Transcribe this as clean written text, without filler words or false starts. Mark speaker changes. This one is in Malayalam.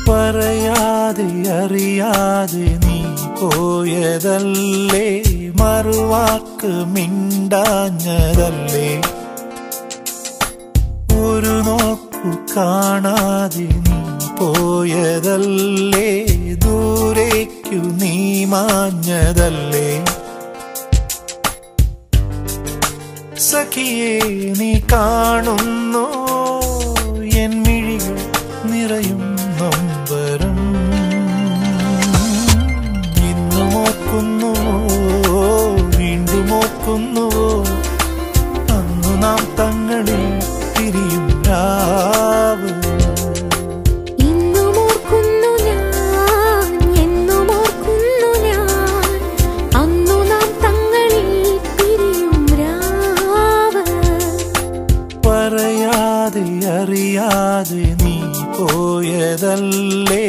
Speaker 1: പറയാതെ അറിയാതെ നീ പോയതല്ലേ, മറുവാക്ക് മിണ്ടാഞ്ഞതല്ലേ, ഒരു നോക്കു കാണാതെ നീ പോയതല്ലേ, ദൂരേക്കു നീ മാഞ്ഞതല്ലേ. സഖിയേ നീ കാണുന്നു എൻ മിഴികൾ നിറയും നൊമ്പരം, ഇന്നും ഓർക്കുന്നുവോ വീണ്ടും ഓർക്കുന്നുവോ അന്നു നാം തങ്ങളിൽ പിരിയും രാവ്. പറയാതെ അറിയാതെ നീ പോയതല്ലേ,